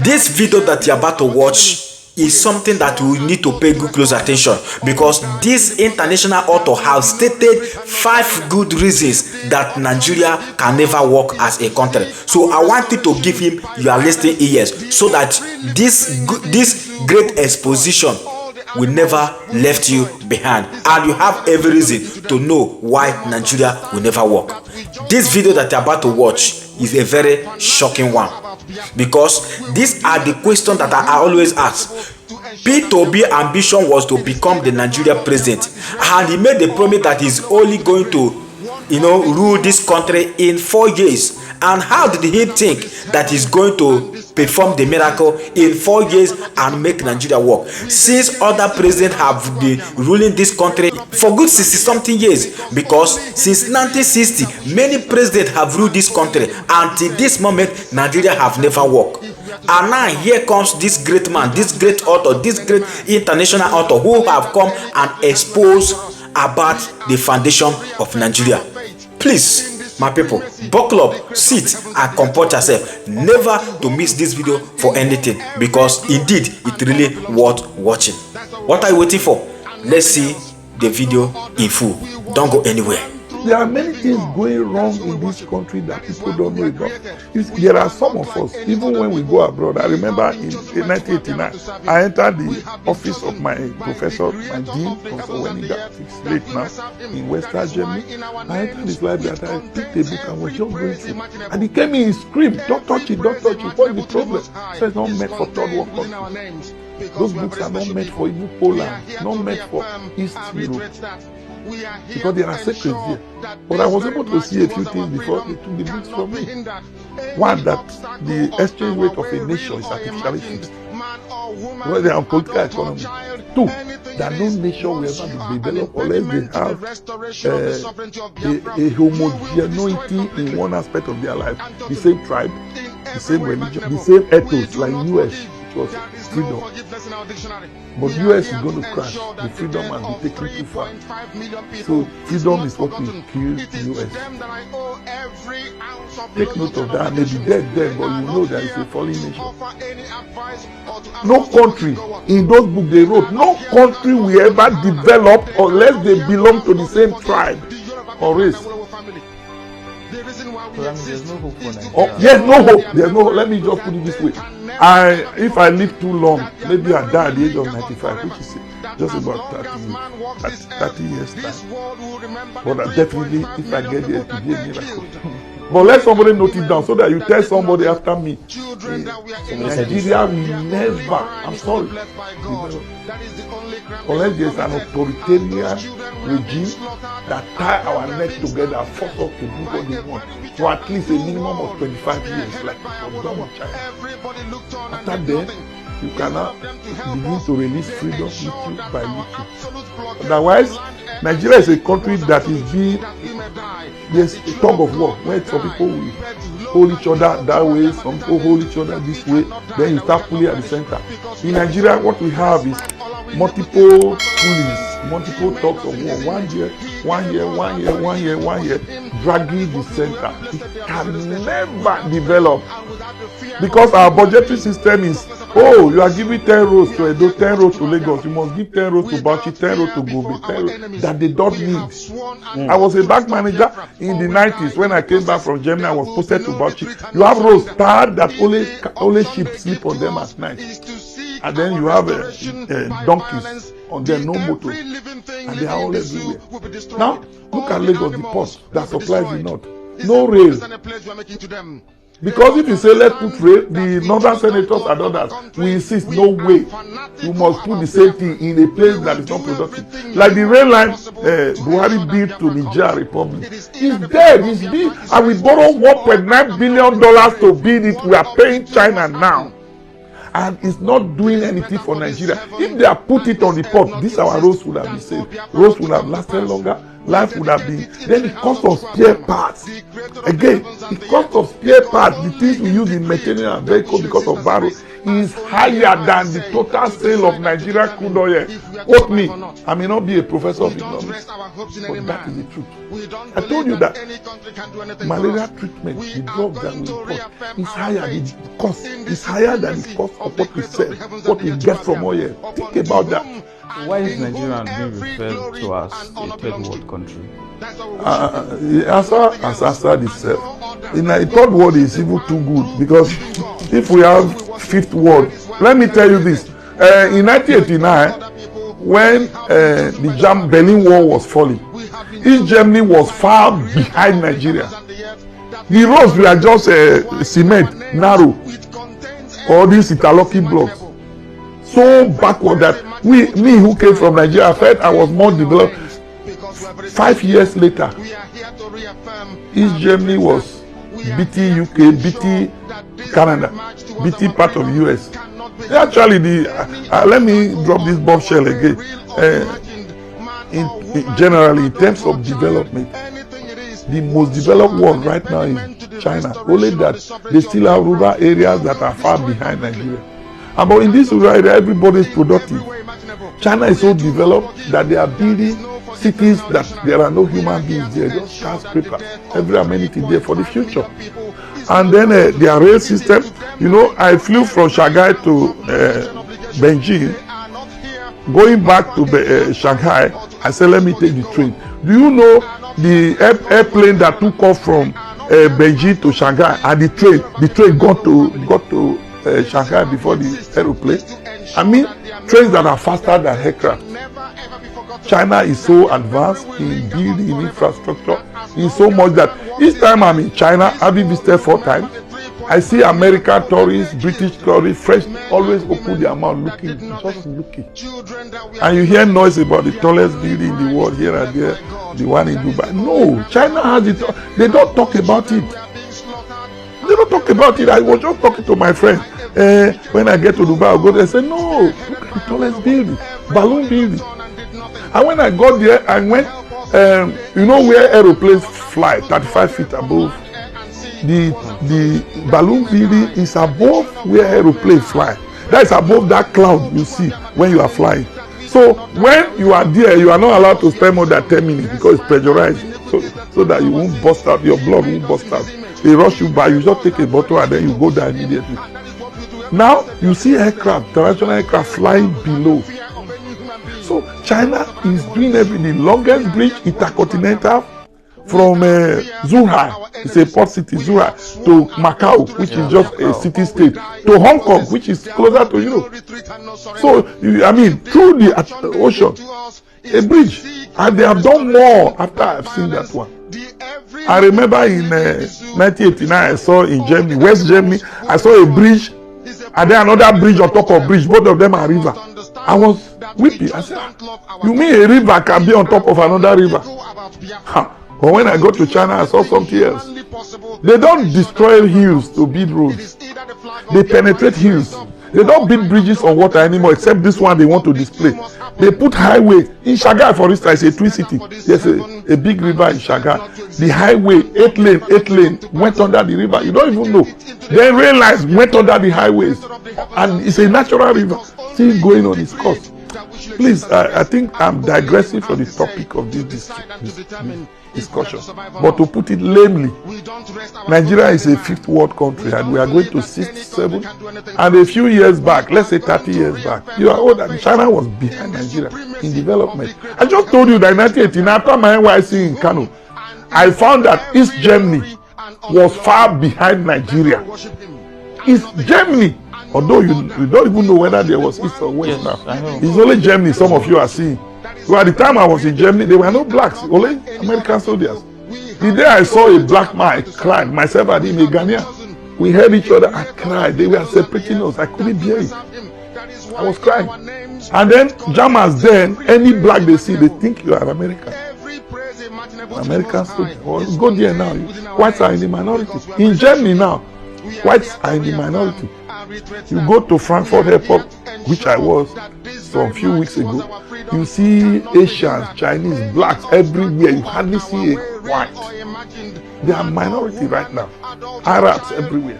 This video that you're about to watch is something that we need to pay good close attention, because this international author has stated 5 good reasons that Nigeria can never work as a country. So I want you to give him your listening ears, so that this great exposition will never left you behind, and you have every reason to know why Nigeria will never work. This video that you're about to watch is a very shocking one, because these are the questions that I always ask. P2B ambition was to become the Nigeria president, and he made the promise that he's only going to rule this country in 4 years. And how did he think that he's going to perform the miracle in 4 years and make Nigeria work, since other presidents have been ruling this country for good 60-something years? Because since 1960 many presidents have ruled this country, and till this moment Nigeria have never worked. And now here comes this great man, this great author, this great international author, who have come and expose about the foundation of Nigeria. Please, my people, buckle up, sit and comport yourself, never to miss this video for anything, because indeed it really worth watching. What are you waiting for? Let's see the video in full. Don't go anywhere. There are many things going wrong in this country that people don't know about. There are some of us, even when we go abroad. I remember in 1989, I entered the office of my professor, my dean, Professor Weniger, he's late now, in Western Germany. I entered his library and I picked a book and was just going through. And he came in, he screamed, "Don't touch it, don't touch it. What is the problem?" So it's not meant for third world countries. Those books are not meant for even Poland, not meant for East Europe. Because there are secrets there. But I was able to see a few things before they took the books from me. One, that the exchange rate of a nation is artificially fixed. Well, they are political economy. Two, that no nation will ever be developed unless they have a homogeneity in one aspect of their life. The same tribe, the same religion, the same ethos, like US, which was freedom. But US is going to crash. The freedom has been taken too far. So freedom is what will kill US. Take note of that. Maybe dead, but you know there is a fallen nation. No country, in those books they wrote, no country will ever develop unless they belong to the same tribe or race. There's no hope for Nigeria. Oh, yes, no hope. There's no hope. Let me just put it this way. If I live too long, maybe I die at the age of 95, which is just about 30 years time. But definitely, if I get there, it will be a miracle. But let somebody note it down so that you tell somebody after me. Nigeria will never, I'm sorry, unless there's an authoritarian regime that tie our necks together and force us to do what they want for at least a minimum of 25 years, like was done with China. After then, you cannot begin to release freedom little by little. Otherwise, Nigeria is a country that is being, there's a tug of war where some people will hold each other that way, some people hold each other this way, then you start pulling at the center. In Nigeria, what we have is multiple pulleys, multiple tugs of war, one year, dragging the center. It can never develop because our budgetary system is, oh, you are giving 10 roads to Edo, 10 roads to Lagos, you must give 10 roads to Bauchi, 10 roads to Gobe, 10 roads that they don't need. I was a bank manager in the 90s when I came back from Germany. I was posted to Bauchi. You have roads tarred that only sheep sleep on them at night, and then you have donkeys on there, no motor, and they are all everywhere. Now look at Lagos, the port that supplies the north, no rail. Because if you say let's put rail, the northern senators and others will insist, no way, you must put the same thing in a place that is not productive. Like the rail line Buhari built to Niger Republic, it's dead, it's big, and we borrow $1.9 billion to build it. We are paying China now, and it's not doing anything for Nigeria. If they have put it on the port, this our roads would have been saved. Roads would have lasted longer. life would have been. Then the cost of spare parts. Again, the cost of spare parts, the things we use in maintaining our vehicle because of barrel, is higher than the total sale of Nigeria crude oil. Quote me, I may not be a professor of economics, but that is the truth. I told you that malaria treatment, the drugs that we import, is higher. The cost is higher than the cost of what we sell, what we get from oil. Think about that. Why is Nigeria being referred to as a third world country? The answer has answered itself. In the third world is even too good, because if we have fifth world, let me tell you this. In 1989, when the Berlin Wall was falling, East Germany was far behind Nigeria. The roads were just cement, narrow, all these interlocking blocks. So backward that me who came from Nigeria felt I was more developed. 5 years later, East Germany was beating UK, beating Canada, beating part of US. Actually, let me drop this bombshell again. Generally, in terms of development, the most developed world right now is China. Only that they still have rural areas that are far behind Nigeria. But in this rural area, everybody is productive. China is so developed that they are building cities that there are no human beings there, just skyscrapers, every amenity there for the future. And then their rail system, you know, I flew from Shanghai to Beijing. Going back to Shanghai, I said, let me take the train. Do you know the airplane that took off from Beijing to Shanghai, and the train got to Shanghai before the aeroplane? I mean, trains that are faster than aircraft. China is so advanced in building infrastructure in so much that each time I'm in China, having visited 4 times, I see American tourists, British tourists, French always open their mouth looking, just looking. And you hear noise about the tallest building in the world here and there, the one in Dubai. No, China has it. They don't talk about it. They don't talk about it. I was just talking to my friend. When I get to Dubai, I'll go there and say, no, look at the tallest building, balloon building. And when I got there, I went, you know where aeroplanes fly, 35 feet above. The balloon building is above where aeroplanes fly. That is above that cloud you see when you are flying. So when you are there, you are not allowed to spend more than 10 minutes because it's pressurized, so that you won't bust out, your blood won't bust out. They rush you by, you just take a bottle and then you go down immediately. Now you see aircraft, international aircraft flying below. So China is doing everything. Longest bridge intercontinental from Zhuhai, it's a port city, Zhuhai, to Macau, which is just a city-state, to Hong Kong, which is closer to Europe. So, I mean, through the ocean, a bridge. And they have done more after I've seen that one. I remember in 1989, I saw in Germany, West Germany, I saw a bridge, and then another bridge on top of bridge. Both of them are river. I was weeping. I said, you mean a river can be on top of another river? Huh. But when I got to China, I saw something else. They don't destroy hills to build roads. They penetrate hills. They don't build bridges on water anymore, except this one they want to display. They put highway. In Shanghai, for instance, it's a twin city. There's a big river in Shanghai. The highway, 8 lane, went under the river. You don't even know. Then rail lines went under the highways. And it's a natural river, still going on its course. Please, I think I'm digressing from the topic of this discussion. But to put it lamely, Nigeria is a 5th world country and we are going to 6th, 7th. And a few years back, let's say 30 years back, you are older. China was behind Nigeria in development. I just told you that in 1989, after my NYC in Kano, I found that East Germany was far behind Nigeria. East Germany. Although you don't even know whether there was East or West now. It's only Germany some of you are seeing. So at the time I was in Germany, there were no blacks, only American soldiers. The day I saw a black man, I cried. Myself and him, a Ghanaian. We held each other, I cried. They were separating us. I couldn't bear it. I was crying. And then Germans then, any black they see, they think you are American. American soldier. Well, go there now. Whites are in the minority. In Germany now, whites are in the minority. You go to Frankfurt Airport, which I was, some few weeks ago, you see Asians, Chinese, blacks everywhere. You hardly see a white. They are minority right now. Arabs everywhere.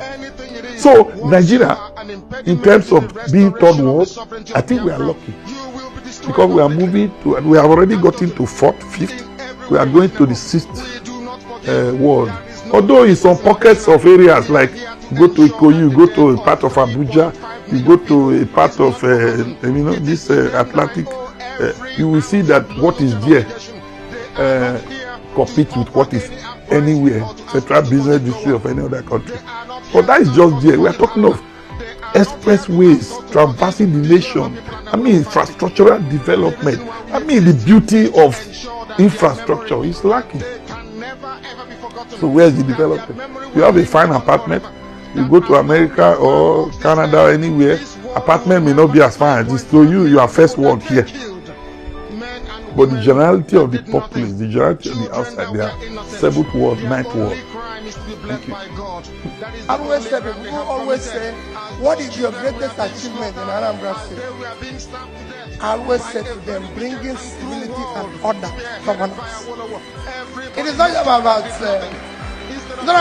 So Nigeria, in terms of being third world, I think we are lucky because we are moving to, and we have already gotten to fourth, fifth. We are going to the sixth world. Although in some pockets of areas, like you go to Ikoyi, you go to a part of Abuja, you go to a part of this Atlantic, you will see that what is there competes with what is anywhere, central business district of any other country. But that is just there. We are talking of expressways traversing the nation. I mean, infrastructural development. I mean, the beauty of infrastructure is lacking. So where is the development? You have a fine apartment, you go to America or Canada or anywhere, apartment may not be as fine as this. So you are first world here. But the generality of the populace, the generality of the outside, they are seventh world, ninth world. Thank you. I've always said, people always say, what is your greatest achievement in Anambra State? I always say to them, bringing civility and order to governance. It is not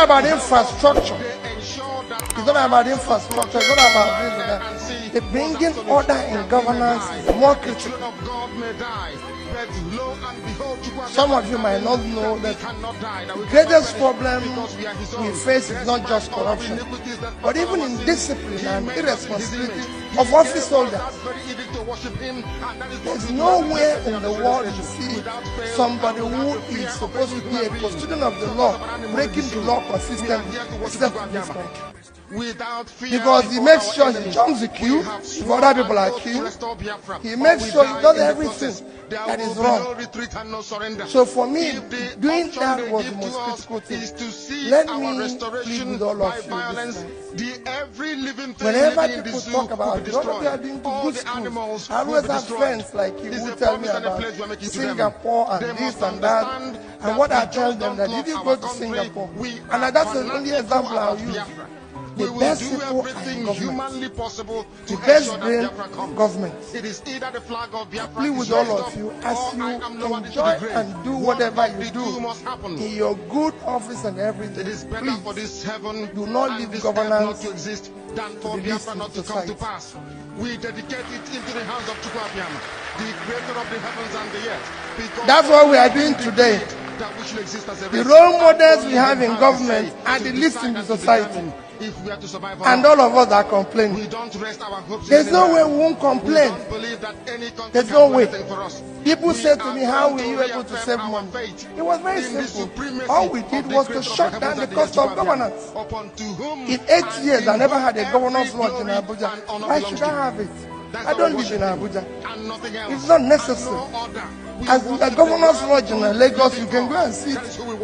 about infrastructure. It's not about infrastructure. It's not about this and that. The bringing order in governance is more critical. Some of you might not know that the greatest problem we face is not just corruption, but even indiscipline and irresponsibility of office holders. There's nowhere in the world you see somebody who is supposed to be a custodian of the law breaking the law consistently, except in this country. Because he makes sure he jumps the queue if other people are queuing. He makes sure he does everything that is wrong. So for me, doing that was the most critical thing. Let me plead with all of you this time. Whenever people talk about what they are doing to good schools, I always have friends like you who tell me about Singapore and this and that. And what I tell them that if you go to Singapore, and that's the only example I'll use, the best people are in government. The best brain government. I plead with all of you as you enjoy and do whatever you do in your good office and everything. Please do not leave governance to the least in society. We dedicate it into the hands of Chukwuabiama, the creator of the heavens and the earth. That's what we are doing today. The role models we have in government are the least in the society. And all of us are complaining. There's no way we won't complain. There's no way. People say to me, how were you able to save money? It was very simple. All we did was to shut down the cost of governance. In 8 years, I never had a governor's lodge in Abuja. Why should I have it? I don't live in Abuja. It's not necessary. As a governor's lodge in Lagos, you can go and sit.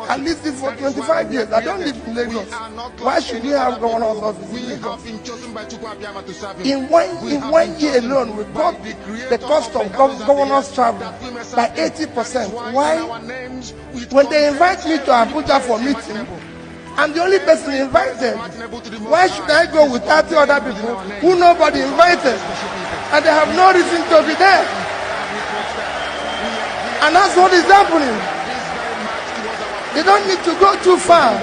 At least for 25 years. I don't live in Lagos. Why should we have governor's office in Lagos? In one year alone, we got the cost of governor's travel by 80%. Why? When they invite me to Abuja for meeting, I'm the only person invited. Why should I go with 30 other people who nobody invited? And they have no reason to be there. And that's what is happening. They don't need to go too far.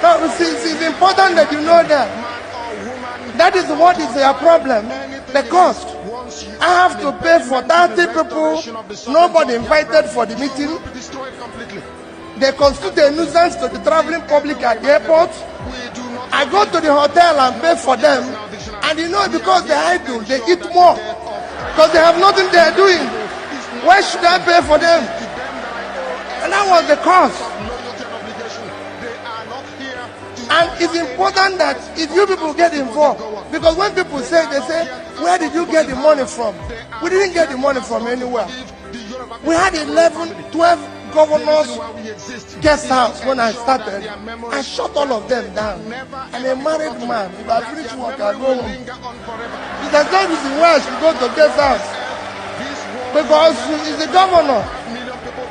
No, it's important that you know that. That is what is their problem. The cost. I have to pay for 30 people, nobody invited for the meeting. They constitute a nuisance to the traveling public at the airport. I go to the hotel and pay for them. And you know, because they are idle, they eat more. Because they have nothing they are doing. Why should I pay for them? And that was the cost. And it's important that if you people get involved, because when people say, they say, where did you get the money from? We didn't get the money from anywhere. We had 12 governors guest house when I started. I shut all of them down. I'm a married man. If I finish work, I go home. There's no reason why I should go to guest house. Because he's the governor.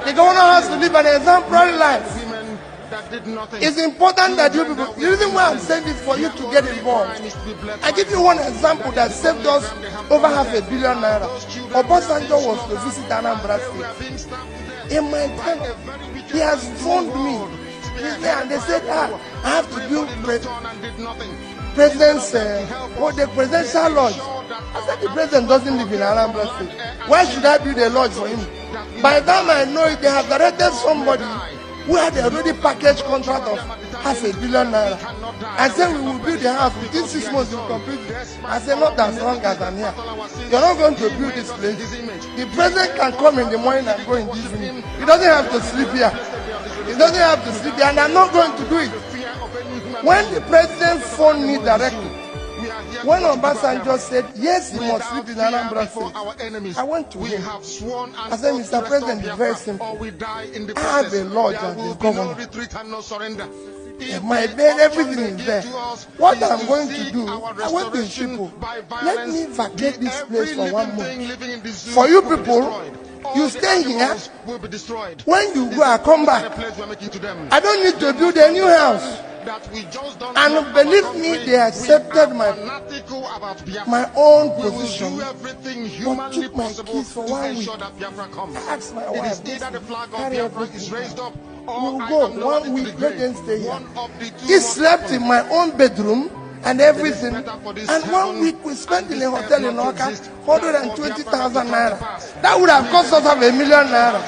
The governor has to live an exemplary life. It's important that you people, the reason why I'm saying this for you to get involved. I give you one example that saved us over $500 million. Obasanjo was to visit Anambra State. In my time, he has phoned me. And they said, I have to build the presidential lodge. I said, the president doesn't live in Anambra State. Why should I build a lodge for him? By the time I know it, they have directed somebody who had already packaged contract of $500 million. I said, we will build the house within 6 months. We'll complete it. I said, not as long as I'm here. You're not going to build this place. The president can come in the morning and go in the evening. He doesn't have to sleep here. He doesn't have to sleep here, and I'm not going to do it. When the president phoned me directly, when Obasanjo said, yes, he must sleep in Anambra State, I went to him. I said, Mr. President, it's very simple. I have a lodge as the governor. My bed, everything is there. What I'm going to do, I want these people, let me vacate this place for 1 month. For you people, you stay here. When you go, I come back. I don't need to build a new house. And believe me, they accepted my own position, but took my keys for 1 week. I asked my wife, carry everything. We'll go 1 week, let them stay here. He slept in my own bedroom and everything. And 1 week we spent in a hotel in Oka, 120,000 naira. That would have cost us $1 million naira.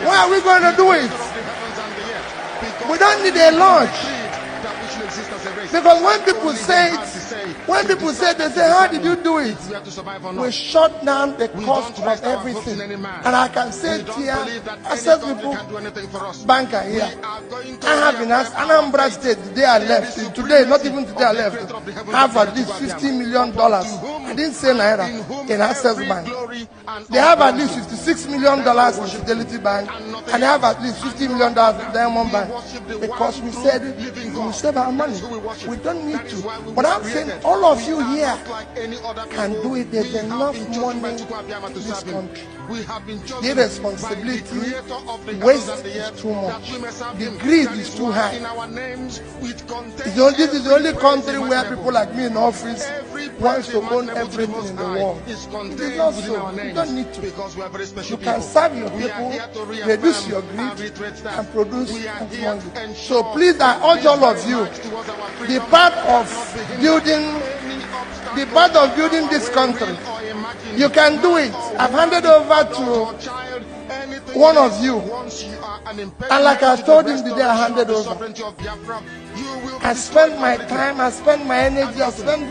Why are we going to do it? We don't need a lodge. Because when people say it, they say, how did you do it? We shut down the cost of everything. And I can say it here, I said people, banker here, I have in Anambra State, the day I left, today, not even today I left, have at least $50 million. I didn't say naira in Access Bank. They have at least $56 million in Fidelity Bank, and they have at least $50 million in Diamond Bank. Because we said we will save our money. We don't need to. But I'm saying all of you here can do it. There's enough money in this country. The responsibility, waste is too much. The greed is too high. This is the only country where people like me in office wants to own everything in the world. It is not so. You don't need to. You can serve your people, reduce your greed, and produce money. So please, I urge all of you, the part of building this country, you can do it. I've handed over to one of you, and like I told him the day I handed over, I spent my time, I spent my energy, I spent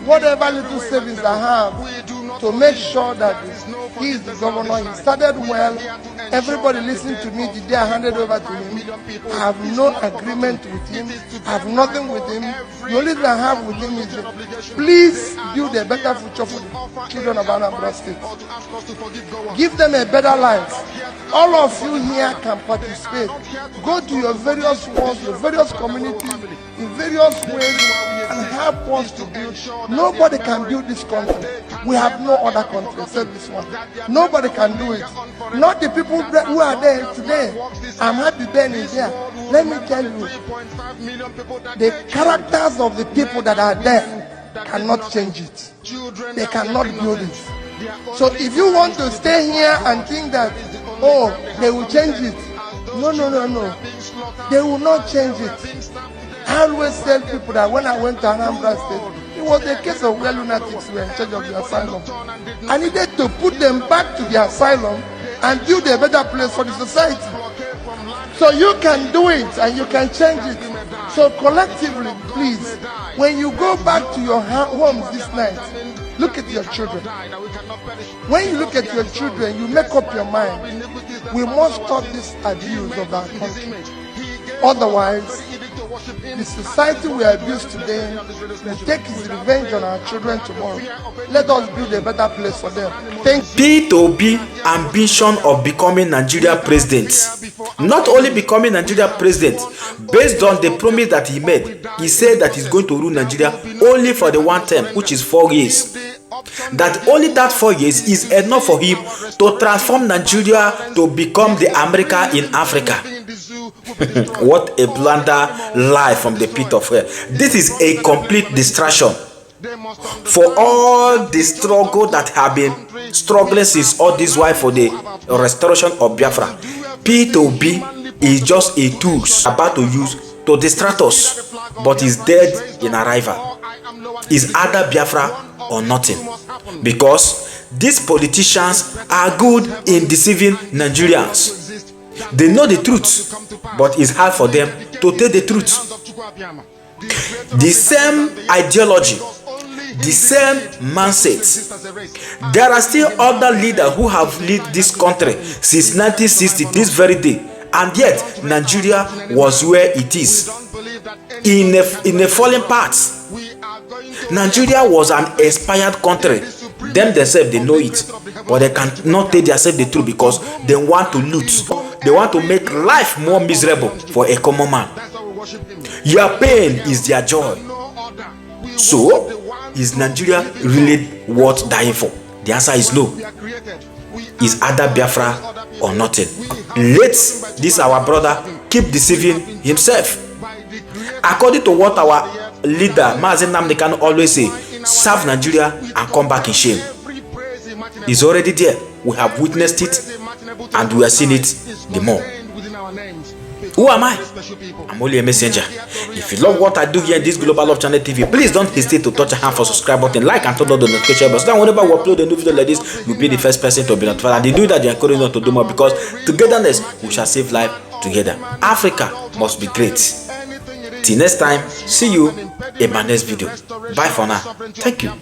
whatever little savings I have to make sure that he is the governor. He started well. Everybody listened to me the day I handed over to him. I have no agreement with him. I have nothing with him. The only thing I have with him is please build a better future for the children of Anambra State. Give them a better life. All of you here can participate. Go to your various wards, your various communities, in various ways, and help us to build. Nobody can build this country. We have no other country except this one. Nobody can do it. Not the people who are there today. I'm happy Ben is here. Let me tell you, the characters of the people that are there cannot change it. They cannot build it. So if you want to stay here and think that, oh, they will change it. No. They will not change it. I always tell people that when I went to Anambra State, it was a case of where lunatics were in charge of the asylum. I needed to put them back to the asylum and build a better place for the society. So you can do it and you can change it. So collectively, please, when you go back to your homes this night, look at your children. When you look at your children, you make up your mind. We must stop this abuse of our country. Otherwise, the society we abuse today will take its revenge on our children tomorrow. Let us build a better place for them. P2B ambition of becoming Nigeria president. Not only becoming Nigeria president, based on the promise that he made, he said that he's going to rule Nigeria only for the one term, which is 4 years. That only that 4 years is enough for him to transform Nigeria to become the America in Africa. What a blunder lie from the pit of hell. This is a complete distraction for all the struggle that have been struggling since all this while for the restoration of Biafra. P2B is just a tool about to use to distract us, but is dead in arrival. Is either Biafra or nothing, because these politicians are good in deceiving Nigerians. They know the truth, but it's hard for them to tell the truth. The same ideology, the same mindset. There are still other leaders who have led this country since 1960, this very day, and yet Nigeria was where it is, in a falling path. Nigeria was an expired country. Them themselves, they know it, but they cannot tell themselves the truth because they want to loot. They want to make life more miserable for a common man. Your pain is their joy. So, is Nigeria really worth dying for? The answer is no. Is either Biafra or nothing. Let this our brother keep deceiving himself. According to what our leader Mazi Nnamdi Kanu always say, serve Nigeria and come back in shame. It's already there. We have witnessed it and we are seeing it the more. Who am I? I'm only a messenger. If you love what I do here in this Global Love Channel TV, please don't hesitate to touch the hand for subscribe button, like and turn on the notification bell. So that whenever we upload a new video like this, you'll be the first person to be notified. And they do that, they encourage us to do more, because togetherness we shall save life together. Africa must be great. Till next time, see you in my next video. Bye for now. Thank you.